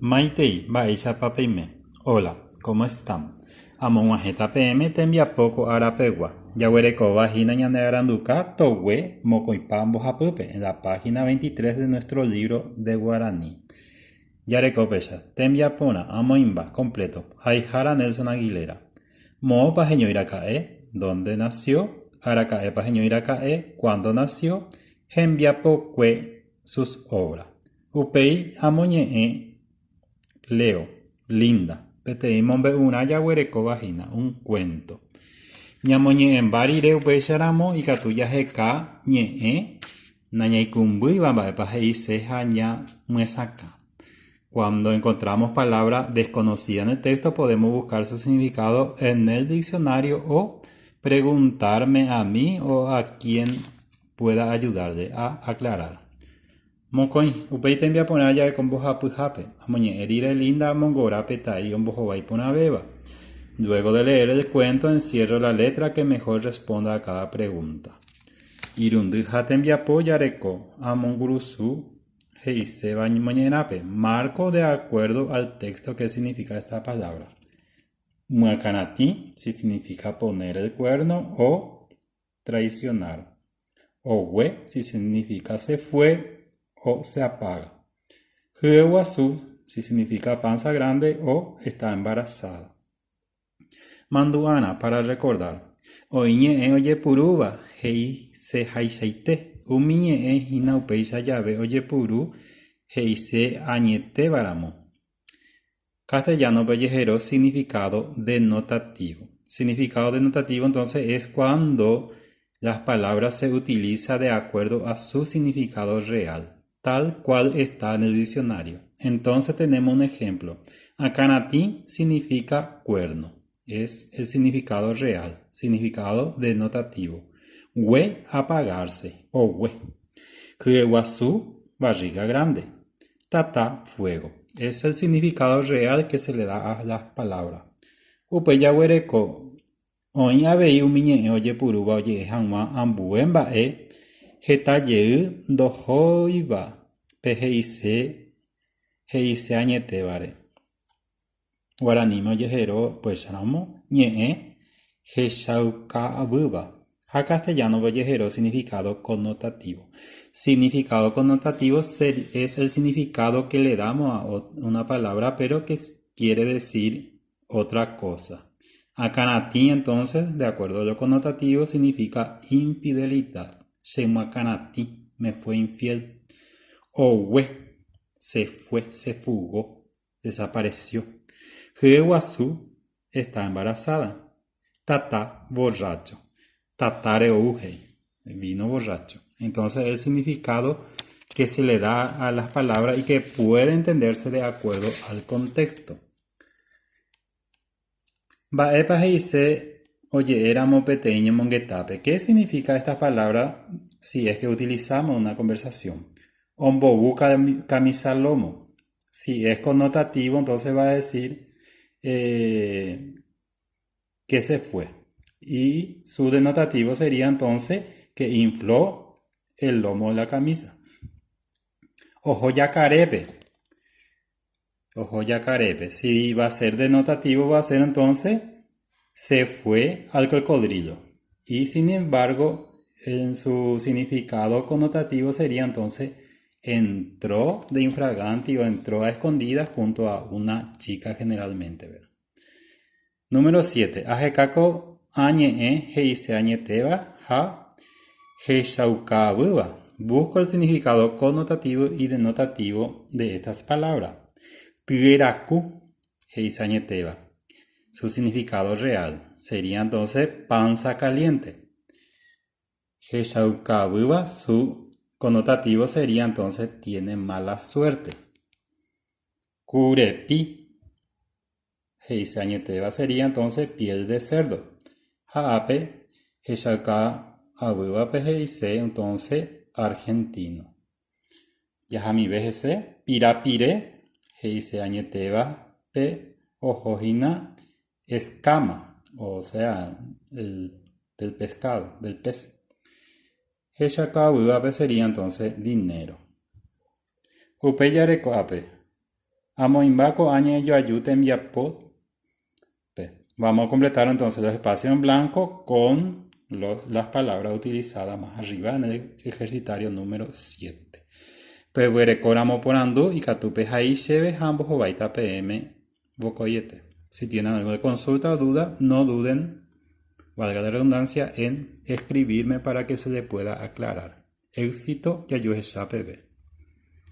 Maitei, Baisha Papeime. Hola, ¿cómo están? Amonguajeta PM te envía poco arapegua. Yaguereco vagina ñanearanduca towe mocoipambo japupe en la página 23 de nuestro libro de guaraní. Yareco pesha, te envía pona amoimba completo. Haijara Nelson Aguilera. Mo pajeño Iracae, ¿dónde nació? Aracae pajeño Iracae, ¿cuándo nació? Envía poque sus obras. Upei amoñe Leo, linda. Petei mombe una yaguereco vagina, un cuento. Ñamoñe en barire upecharamo y catuya jeca ñe nañaikumbu y bamba epajei seja ña muesaka. Cuando encontramos palabra desconocida en el texto, podemos buscar su significado en el diccionario o preguntarme a mí o a quien pueda ayudarle a aclarar. Mocoin, upei te envía poner ya con boja pujape. Amoñe erire linda mongora petai on bojo pona beba. Luego de leer el cuento, encierro la letra que mejor responda a cada pregunta. Irundu te envía poyareco a mongurusu heise bañenape. Marco de acuerdo al texto que significa esta palabra. Muakanati, si significa poner el cuerno o traicionar. Owe, si significa se fue o se apaga. Huehuazú, si significa panza grande o está embarazada. Manduana, para recordar. Oiñe oye puruba, hei se haishaite. Umiñe hinaupeisha llave oye puru, hei se añete baramo. Castellano pellejero, significado denotativo. Significado denotativo entonces es cuando las palabras se utilizan de acuerdo a su significado real, tal cual está en el diccionario. Entonces tenemos un ejemplo. Akanati significa cuerno. Es el significado real, significado denotativo. We, apagarse, o we. Kuewasu, barriga grande. Tata, fuego. Es el significado real que se le da a las palabras. Upeyahuereco. Oin abei umiñe oye puruba oye hanwa ambuemba hetaye dohoiva peheise heise añetevare. Guaraní mollejero pues ramo ñe heshauka abuba. A castellano mollejero significado connotativo. Significado connotativo es el significado que le damos a una palabra pero que quiere decir otra cosa. Akanati, entonces, de acuerdo a lo connotativo, significa infidelidad. Shemakanati, me fue infiel. Owe, se fue, se fugó, desapareció. Huehuazú, está embarazada. Tata, borracho. Tatare ouhei, vino borracho. Entonces, el significado que se le da a las palabras y que puede entenderse de acuerdo al contexto. Baepa heise, oye, éramos peteño monguetape. ¿Qué significa esta palabra si es que utilizamos una conversación? Ombobu camisa lomo. Si es connotativo, entonces va a decir que se fue. Y su denotativo sería entonces que infló el lomo de la camisa. Ojo yacarepe. Ojo yacarepe. Si va a ser denotativo, va a ser entonces se fue al cocodrilo. Y sin embargo, en su significado connotativo sería entonces entró de infraganti o entró a escondidas junto a una chica generalmente. ¿Verdad? Número 7. Ajekako añe heise añeteba ha heishaukabuba. Busco el significado connotativo y denotativo de estas palabras. Tiraku heise añeteba. Su significado real sería entonces panza caliente. Heishaukabuba, su connotativo sería entonces tiene mala suerte. Kurepi, heise añeteba sería entonces piel de cerdo. Haape, heishaukabuba heise, entonces argentino. Yahami BGC, pirapire, heise añeteba pe ojojina. Escama, o sea, del pescado, del pez. Heshakabuape sería entonces dinero. Upeyarekoape. Amoimbaco añe yo ayute enviapo. Vamos a completar entonces los espacios en blanco con las palabras utilizadas más arriba en el ejercitario número 7. Pehuerecoramo por andú y catupe ahí lleves ambos o baita pm bocoyete. Si tienen algo de consulta o duda, no duden, valga la redundancia, en escribirme para que se le pueda aclarar. Éxito y ayude a